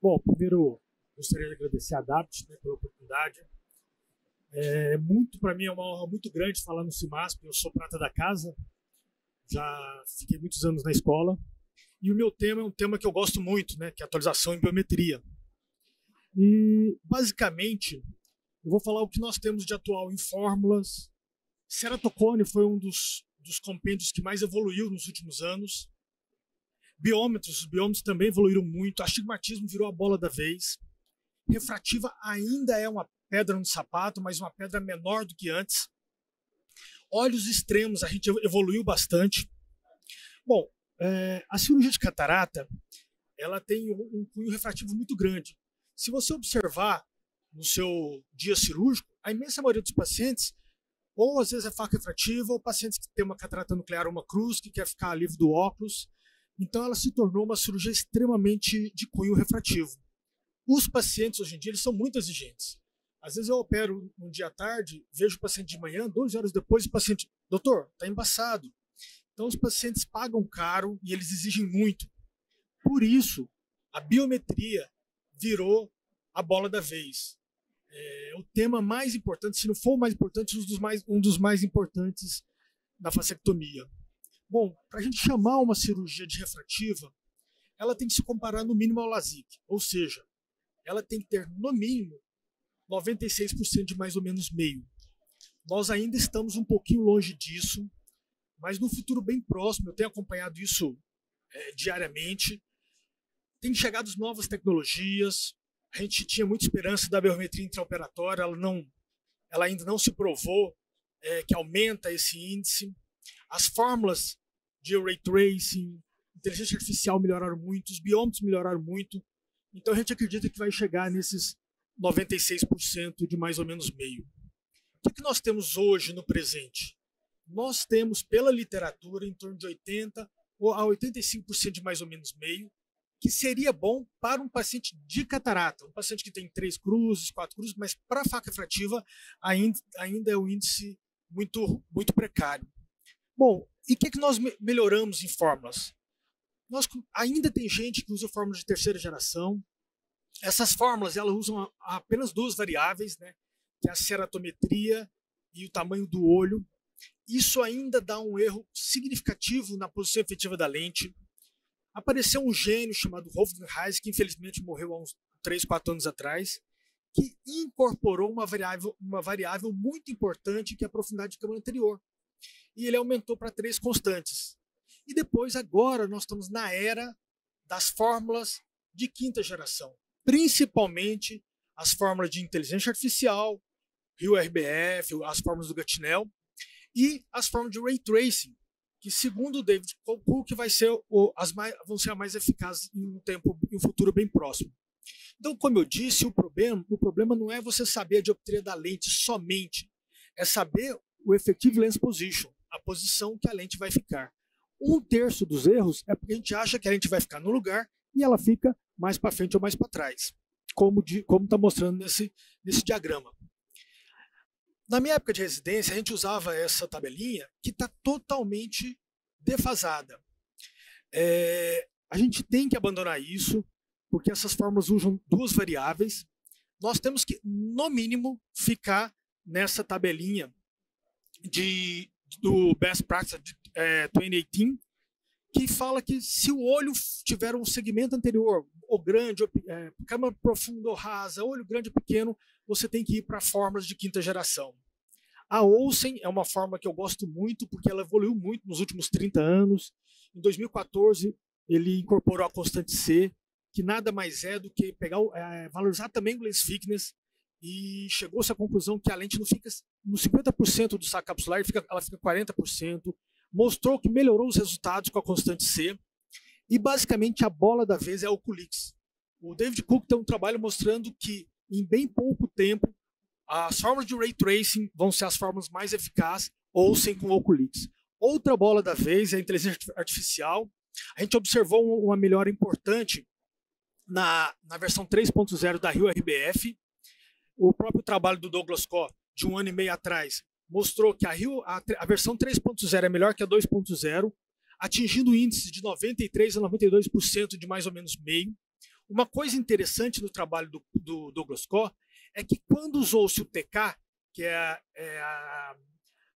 Bom, primeiro gostaria de agradecer a DAPT, né, pela oportunidade. Para mim é uma honra muito grande falar no CIMASP. Eu sou prata da casa, já fiquei muitos anos na escola. E o meu tema é um tema que eu gosto muito, né, que é atualização em biometria. E, basicamente, eu vou falar o que nós temos de atual em fórmulas. Ceratocone foi um dos compêndios que mais evoluiu nos últimos anos. Os biômetros também evoluíram muito. Astigmatismo virou a bola da vez. Refrativa ainda é uma pedra no sapato, mas uma pedra menor do que antes. Olhos extremos, a gente evoluiu bastante. Bom, a cirurgia de catarata, ela tem um cunho refrativo muito grande. Se você observar no seu dia cirúrgico, a imensa maioria dos pacientes, ou às vezes é faca refrativa, ou pacientes que têm uma catarata nuclear ou uma cruz, que quer ficar livre do óculos. Então ela se tornou uma cirurgia extremamente de cunho refrativo. Os pacientes hoje em dia eles são muito exigentes. Às vezes eu opero um dia à tarde, vejo o paciente de manhã, 2 horas depois o paciente, doutor, está embaçado. Então os pacientes pagam caro e eles exigem muito. Por isso, a biometria virou a bola da vez. É o tema mais importante, se não for o mais importante, um dos mais importantes da facectomia. Bom, para a gente chamar uma cirurgia de refrativa, ela tem que se comparar no mínimo ao LASIK, ou seja, ela tem que ter no mínimo 96% de mais ou menos meio. Nós ainda estamos um pouquinho longe disso, mas no futuro bem próximo, eu tenho acompanhado isso diariamente, tem chegado novas tecnologias, a gente tinha muita esperança da biometria intraoperatória, ela ainda não se provou que aumenta esse índice. As fórmulas de Ray Tracing, inteligência artificial melhoraram muito, os biômetros melhoraram muito, então a gente acredita que vai chegar nesses 96% de mais ou menos meio. O que nós temos hoje no presente? Nós temos, pela literatura, em torno de 80% a 85% de mais ou menos meio, que seria bom para um paciente de catarata, um paciente que tem 3 cruzes, 4 cruzes, mas para faca refrativa ainda é um índice muito, muito precário. Bom, e o que nós melhoramos em fórmulas? Ainda tem gente que usa fórmulas de terceira geração. Essas fórmulas elas usam apenas 2 variáveis, né, que é a ceratometria e o tamanho do olho. Isso ainda dá um erro significativo na posição efetiva da lente. Apareceu um gênio chamado Wolfgang Reis, que infelizmente morreu há uns 3, 4 anos atrás, que incorporou uma variável muito importante, que é a profundidade de câmara anterior. E ele aumentou para 3 constantes. E depois, agora, nós estamos na era das fórmulas de 5ª geração, principalmente as fórmulas de inteligência artificial, RIO-RBF, as fórmulas do Gatinel e as fórmulas de Ray Tracing, que segundo o David Cook vão ser as mais eficazes em um futuro bem próximo. Então, como eu disse, o problema não é você saber a dioptria da lente somente, é saber o effective lens position, a posição que a lente vai ficar. 1/3 dos erros é porque a gente acha que a lente vai ficar no lugar e ela fica mais para frente ou mais para trás, como está mostrando nesse diagrama. Na minha época de residência, a gente usava essa tabelinha que está totalmente defasada. A gente tem que abandonar isso, porque essas fórmulas usam 2 variáveis. Nós temos que, no mínimo, ficar nessa tabelinha do Best Practice 2018, que fala que se o olho tiver um segmento anterior, ou grande, câmara profunda ou rasa, olho grande ou pequeno, você tem que ir para fórmulas de 5ª geração. A Olsen é uma fórmula que eu gosto muito, porque ela evoluiu muito nos últimos 30 anos. Em 2014, ele incorporou a constante C, que nada mais é do que valorizar também o lens thickness, e chegou-se à conclusão que a lente não fica no 50% do saco capsular, ela fica 40%. Mostrou que melhorou os resultados com a constante C. E basicamente a bola da vez é a Oculix. O David Cook tem um trabalho mostrando que em bem pouco tempo as fórmulas de Ray Tracing vão ser as fórmulas mais eficazes, ou sem com Oculix. Outra bola da vez é a inteligência artificial. A gente observou uma melhora importante na versão 3.0 da RIO-RBF. O próprio trabalho do Douglas Koh, de 1 ano e meio atrás, mostrou que a versão 3.0 é melhor que a 2.0, atingindo índices de 93% a 92% de mais ou menos meio. Uma coisa interessante no trabalho do Douglas Coe é que quando usou-se o TK, que é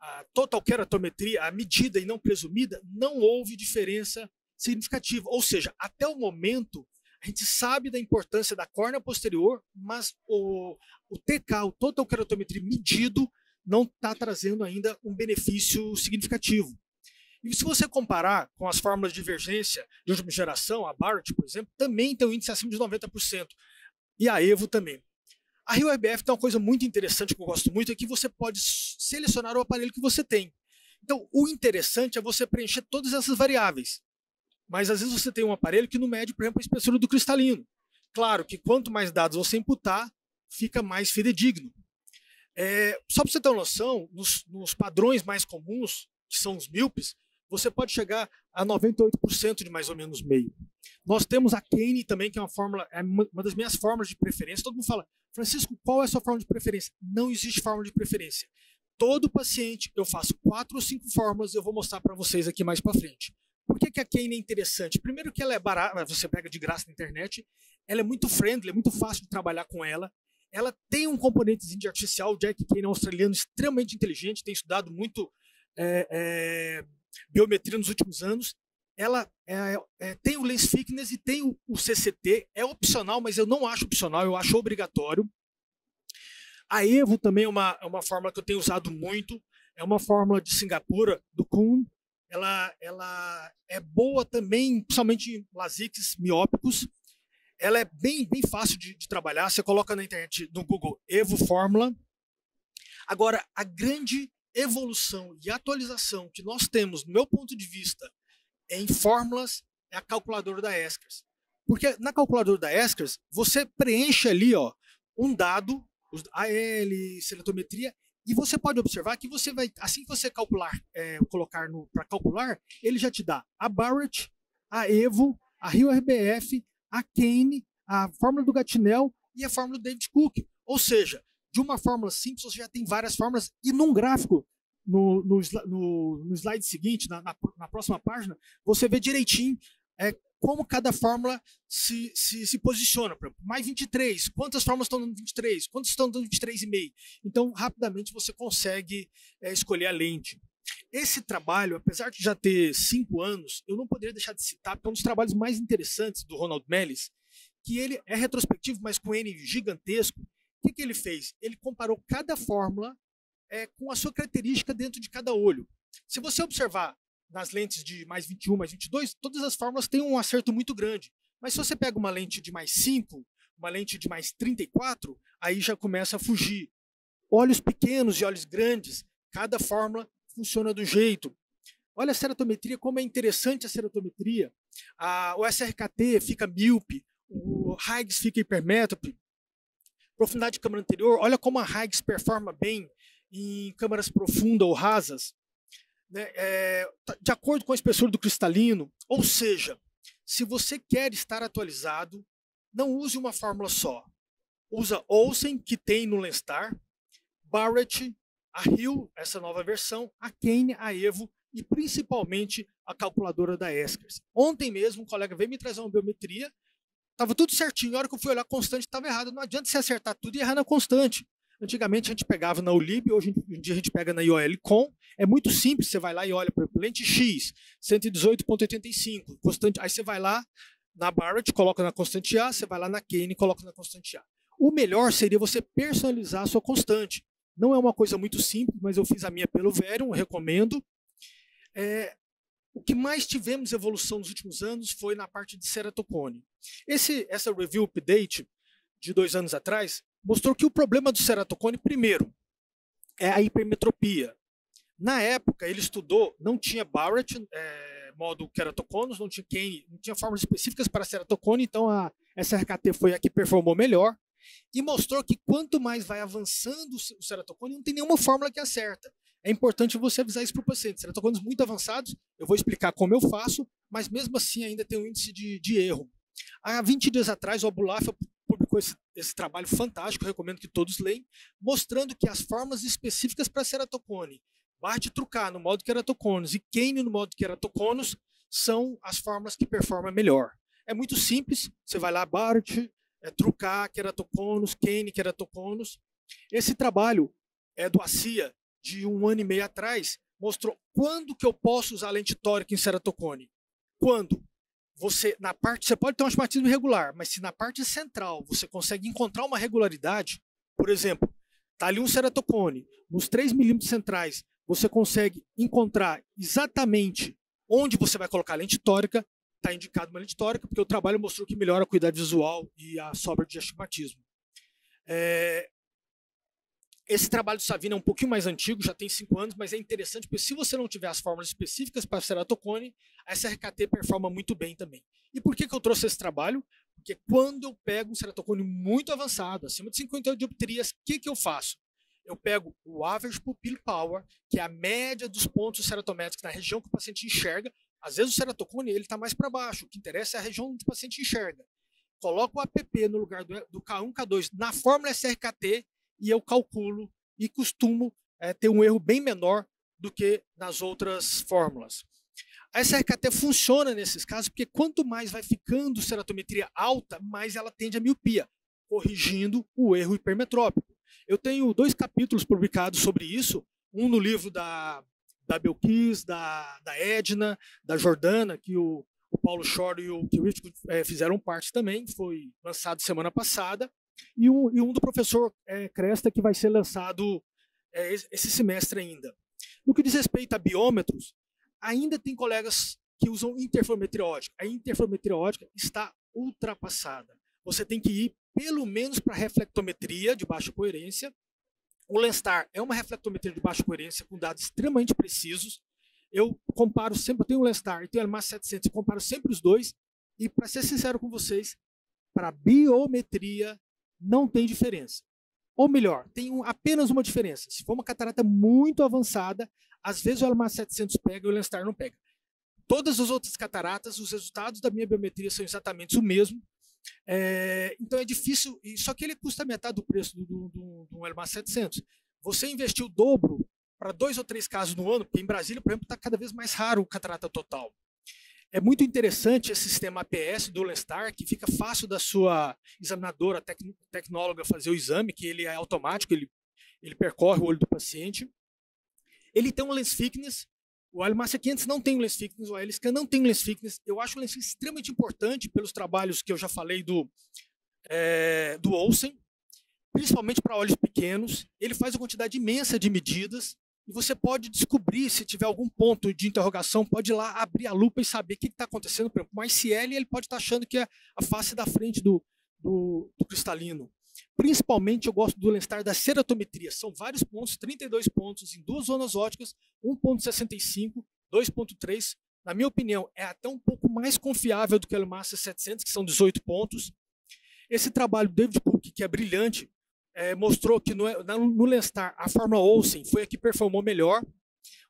a total keratometria, a medida e não presumida, não houve diferença significativa. Ou seja, até o momento, a gente sabe da importância da córnea posterior, mas o TK, o total keratometria medido, não está trazendo ainda um benefício significativo. E se você comparar com as fórmulas de divergência de última geração, a Barrett, por exemplo, também tem um índice acima de 90%. E a Evo também. A Rio-RBF tem uma coisa muito interessante que eu gosto muito, é que você pode selecionar o aparelho que você tem. Então, o interessante é você preencher todas essas variáveis. Mas, às vezes, você tem um aparelho que não mede, por exemplo, a espessura do cristalino. Claro que quanto mais dados você imputar, fica mais fidedigno. Só para você ter uma noção, nos padrões mais comuns, que são os míopes, você pode chegar a 98% de mais ou menos meio. Nós temos a Kane também, que é uma das minhas fórmulas de preferência. Todo mundo fala, Francisco, qual é a sua fórmula de preferência? Não existe fórmula de preferência. Todo paciente, eu faço 4 ou 5 fórmulas, eu vou mostrar para vocês aqui mais para frente. Por que a Kane é interessante? Primeiro que ela é barata, você pega de graça na internet, ela é muito friendly, é muito fácil de trabalhar com ela. Ela tem um componentezinho de artificial, o Jack Kane é um australiano extremamente inteligente, tem estudado muito biometria nos últimos anos. Ela tem o lens thickness e tem o CCT, é opcional, mas eu não acho opcional, eu acho obrigatório. A Evo também é uma fórmula que eu tenho usado muito, é uma fórmula de Singapura, do Kuhn. Ela é boa também, principalmente em lasix miópicos. Ela é bem fácil de trabalhar, você coloca na internet, no Google, Evo Fórmula. Agora, a grande evolução e atualização que nós temos, do meu ponto de vista, em fórmulas, é a calculadora da Escers. Porque na calculadora da Escers, você preenche ali um dado, AL, seletometria, e você pode observar que você vai, assim que você colocar para calcular, ele já te dá a Barrett, a Evo, a Rio-RBF, a Kane, a fórmula do Gatinel e a fórmula do David Cook. Ou seja, de uma fórmula simples, você já tem várias fórmulas, e num gráfico, no slide seguinte, na próxima página, você vê direitinho como cada fórmula se posiciona. Por exemplo, mais 23, quantas fórmulas estão dando 23, quantas estão dando 23,5. Então, rapidamente, você consegue escolher a lente. Esse trabalho, apesar de já ter 5 anos, eu não poderia deixar de citar, porque é um dos trabalhos mais interessantes do Ronald Mellis, que ele é retrospectivo, mas com N gigantesco. O que ele fez? Ele comparou cada fórmula com a sua característica dentro de cada olho. Se você observar nas lentes de mais 21, mais 22, todas as fórmulas têm um acerto muito grande. Mas se você pega uma lente de mais 5, uma lente de mais 34, aí já começa a fugir. Olhos pequenos e olhos grandes, cada fórmula funciona do jeito. Olha a ceratometria, como é interessante a ceratometria. O SRKT fica míope, o Higgs fica hipermétrope. Profundidade de câmara anterior, olha como a Higgs performa bem em câmaras profundas ou rasas, né? De acordo com a espessura do cristalino. Ou seja, se você quer estar atualizado, não use uma fórmula só. Usa Olsen, que tem no Lenstar, Barrett, a Rio, essa nova versão, a Kane, a Evo e principalmente a calculadora da Escers. Ontem mesmo um colega veio me trazer uma biometria, estava tudo certinho, na hora que eu fui olhar a constante estava errado. Não adianta você acertar tudo e errar na constante. Antigamente a gente pegava na ULIB, hoje em dia a gente pega na IOL-COM. É muito simples, você vai lá e olha, por exemplo, lente X, 118,85, constante. Aí você vai lá na Barrett, coloca na constante A, você vai lá na Kane e coloca na constante A. O melhor seria você personalizar a sua constante. Não é uma coisa muito simples, mas eu fiz a minha pelo Verium, recomendo. O que mais tivemos evolução nos últimos anos foi na parte de ceratocone. Essa review update de 2 anos atrás mostrou que o problema do ceratocone, primeiro, é a hipermetropia. Na época, ele estudou, não tinha Barrett, modo keratoconus, não tinha Kane, não tinha fórmulas específicas para ceratocone, então a SRKT foi a que performou melhor, e mostrou que quanto mais vai avançando o ceratocone, não tem nenhuma fórmula que acerta. É importante você avisar isso para o paciente. Ceratocones muito avançados, eu vou explicar como eu faço, mas mesmo assim ainda tem um índice de erro. Há 20 dias atrás, o Abulafa publicou esse trabalho fantástico, eu recomendo que todos leiam, mostrando que as fórmulas específicas para ceratocone, Barrett-Trucá no modo keratoconus e Kane no modo keratoconus, são as fórmulas que performam melhor. É muito simples, você vai lá, Barrett, trucar queratoconos, Kane queratoconos. Esse trabalho do ACIA, de 1 ano e meio atrás, mostrou quando que eu posso usar lente tórica em ceratocone. Quando você pode ter um astigmatismo irregular, mas se na parte central você consegue encontrar uma regularidade, por exemplo, está ali um ceratocone, nos 3 milímetros centrais, você consegue encontrar exatamente onde você vai colocar a lente tórica, está indicado uma lente tórica, porque o trabalho mostrou que melhora a acuidade visual e a sobra de astigmatismo. Esse trabalho do Savino é um pouquinho mais antigo, já tem 5 anos, mas é interessante porque se você não tiver as fórmulas específicas para ceratocone, a SRKT performa muito bem também. E por que eu trouxe esse trabalho? Porque quando eu pego um ceratocone muito avançado, acima de 58 dioptrias, o que eu faço? Eu pego o Average Pupil Power, que é a média dos pontos ceratométricos na região que o paciente enxerga. Às vezes o ceratocone está mais para baixo, o que interessa é a região onde o paciente enxerga. Coloco o APP no lugar do K1, K2 na fórmula SRKT, e eu calculo e costumo ter um erro bem menor do que nas outras fórmulas. A SRKT funciona nesses casos porque quanto mais vai ficando ceratometria alta, mais ela tende a miopia, corrigindo o erro hipermetrópico. Eu tenho 2 capítulos publicados sobre isso, um no livro da Belkis, da Edna, da Jordana, que o Paulo Shore e o Kiewicz fizeram parte também, foi lançado semana passada, e um do professor Cresta, que vai ser lançado esse semestre ainda. No que diz respeito a biômetros, ainda tem colegas que usam interferometria óptica. A interferometria óptica está ultrapassada. Você tem que ir pelo menos para a reflectometria de baixa coerência. O Lenstar é uma reflectometria de baixa coerência com dados extremamente precisos. Eu comparo sempre, eu tenho o Lenstar e tenho o LMAS 700, eu comparo sempre os dois. E para ser sincero com vocês, para biometria não tem diferença. Ou melhor, tem apenas uma diferença. Se for uma catarata muito avançada, às vezes o LMAS 700 pega e o Lenstar não pega. Todas as outras cataratas, os resultados da minha biometria são exatamente o mesmo. Então é difícil, só que ele custa metade do preço do LMAS 700. Você investiu o dobro para 2 ou 3 casos no ano, porque em Brasília, por exemplo, está cada vez mais raro o catarata total. É muito interessante esse sistema APS do Lenstar, que fica fácil da sua examinadora, tecnóloga fazer o exame, que ele é automático, ele percorre o olho do paciente. Ele tem um lens thickness, o LMAS 500 não tem um lens thickness, o ALScan não tem um lens thickness. Eu acho o lens thickness extremamente importante pelos trabalhos que eu já falei do Olsen, principalmente para olhos pequenos. Ele faz uma quantidade imensa de medidas, e você pode descobrir, se tiver algum ponto de interrogação, pode ir lá abrir a lupa e saber o que está acontecendo. Por exemplo, com ICL, ele pode estar achando que é a face da frente do cristalino. Principalmente, eu gosto do Lenstar da ceratometria. São vários pontos, 32 pontos em 2 zonas ópticas, 1.65, 2.3. Na minha opinião, é até um pouco mais confiável do que o LMAS 700, que são 18 pontos. Esse trabalho do David Cook, que é brilhante, mostrou que no Lenstar a fórmula Olsen foi a que performou melhor.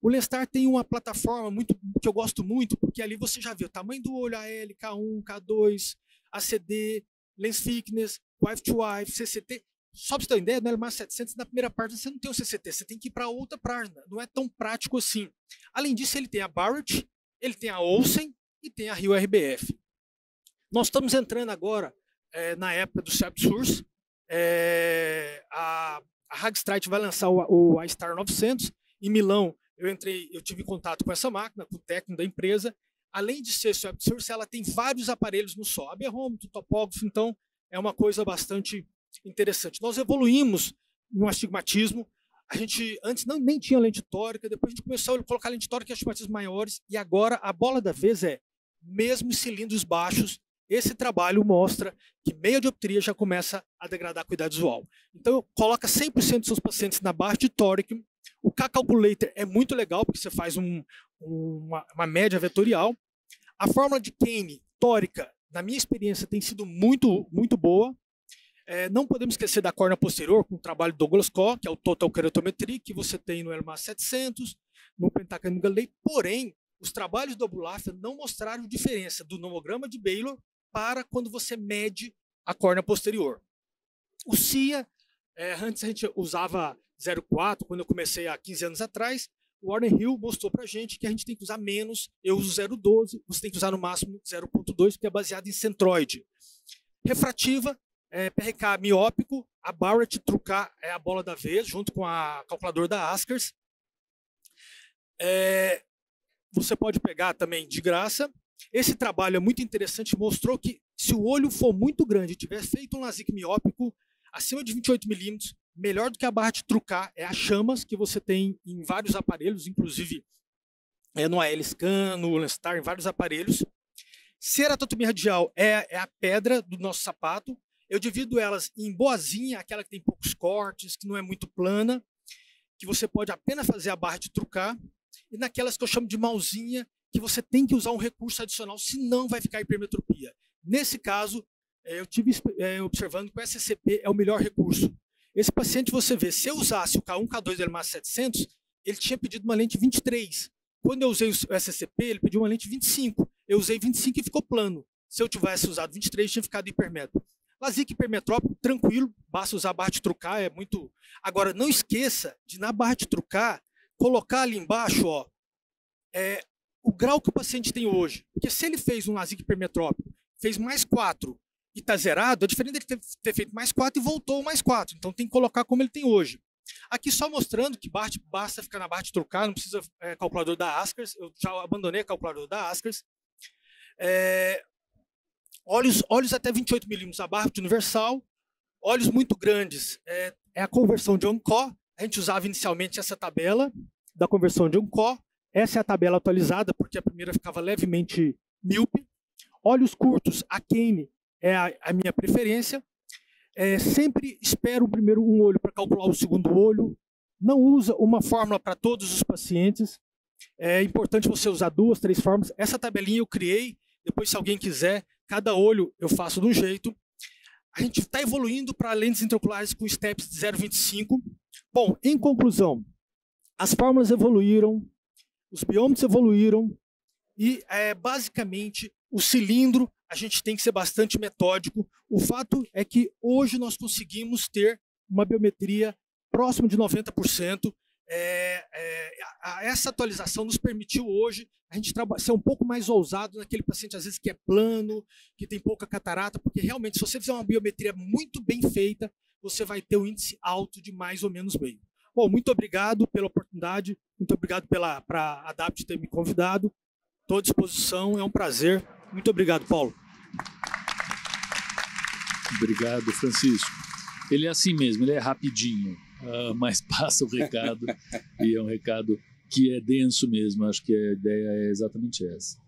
O Lenstar tem uma plataforma que eu gosto muito, porque ali você já vê o tamanho do olho, AL, K1, K2, ACD, lens thickness, wife to wife, CCT. Só para você ter uma ideia, no LMAS 700, na primeira página você não tem o CCT, você tem que ir para outra página. Não é tão prático assim. Além disso, ele tem a Barrett, ele tem a Olsen e tem a Rio RBF. Nós estamos entrando agora na época do Ceph Source. A Hagstrite vai lançar o iStar 900. Em Milão, eu tive contato com essa máquina, com o técnico da empresa. Além de ser Ceph Source, ela tem vários aparelhos no só, aberrômetro, topógrafo, então é uma coisa bastante interessante. Nós evoluímos no astigmatismo. A gente antes nem tinha lente tórica, depois a gente começou a colocar lente tórica e astigmatismos maiores, e agora a bola da vez mesmo em cilindros baixos, esse trabalho mostra que meia dioptria já começa a degradar a acuidade visual. Então, coloca 100% dos seus pacientes na barra de tórico. O K-Calculator é muito legal, porque você faz uma média vetorial. A fórmula de Kane tórica, na minha experiência, tem sido muito, muito boa. Não podemos esquecer da córnea posterior, com o trabalho do Douglas Koh, que é o Total Keratometry, que você tem no LMAS 700, no Pentacanino Galilei. Porém, os trabalhos do Abulafia não mostraram diferença do nomograma de Baylor para quando você mede a córnea posterior. O CIA, antes a gente usava 0,4, quando eu comecei há 15 anos atrás. o Warren Hill mostrou para a gente que a gente tem que usar menos. Eu uso 0,12, você tem que usar no máximo 0,2, porque é baseado em centroide. Refrativa, PRK miópico, a Barrett trucar é a bola da vez, junto com a calculadora da Askers. Você pode pegar também de graça. Esse trabalho é muito interessante, mostrou que se o olho for muito grande e tiver feito um LASIK miópico acima de 28 milímetros, melhor do que a barra de trucar é a chamas que você tem em vários aparelhos, inclusive no AL-Scan, no Lenstar, em vários aparelhos. Ceratotomia radial é a pedra do nosso sapato. Eu divido elas em boazinha, aquela que tem poucos cortes, que não é muito plana, que você pode apenas fazer a barra de trucar, e naquelas que eu chamo de malzinha, que você tem que usar um recurso adicional, senão vai ficar hipermetropia. Nesse caso, eu tive observando que o SCP é o melhor recurso. Esse paciente, você vê, se eu usasse o K1, K2 dele mais 700, ele tinha pedido uma lente 23. Quando eu usei o SCP, ele pediu uma lente 25. Eu usei 25 e ficou plano. Se eu tivesse usado 23, tinha ficado hipermetro. LASIK hipermetrópico, tranquilo, basta usar a barra de trucar, é muito... Agora, não esqueça de, na barra de trucar, colocar ali embaixo, ó, o grau que o paciente tem hoje. Porque se ele fez um LASIK hipermetrópico, fez mais 4 e está zerado, é diferente dele ter feito mais 4 e voltou mais 4. Então tem que colocar como ele tem hoje. Aqui só mostrando que basta ficar na barra de trucar, não precisa calculador da Askers. Eu já abandonei a calculadora da Askers. Olhos até 28 milímetros, a barra de universal. Olhos muito grandes, é a conversão de Oncó. A gente usava inicialmente essa tabela da conversão de Oncó. Essa é a tabela atualizada, porque a primeira ficava levemente míope. Olhos curtos, a Kane é a minha preferência. Sempre espero primeiro um olho para calcular o segundo olho. Não usa uma fórmula para todos os pacientes. É importante você usar 2, 3 fórmulas. Essa tabelinha eu criei. Depois, se alguém quiser, cada olho eu faço de um jeito. A gente está evoluindo para lentes intraoculares com steps de 0,25. Bom, em conclusão, as fórmulas evoluíram, os biômetros evoluíram e, basicamente, o cilindro, a gente tem que ser bastante metódico. O fato é que hoje nós conseguimos ter uma biometria próxima de 90%. Essa atualização nos permitiu hoje a gente ser um pouco mais ousado naquele paciente, às vezes, que é plano, que tem pouca catarata, porque realmente, se você fizer uma biometria muito bem feita, você vai ter um índice alto de mais ou menos meio. Bom, muito obrigado pela oportunidade, muito obrigado para a ADAPT ter me convidado. Estou à disposição, é um prazer. Muito obrigado, Paulo. Obrigado, Francisco. Ele é assim mesmo, ele é rapidinho, mas passa o recado, e é um recado que é denso mesmo. Acho que a ideia é exatamente essa.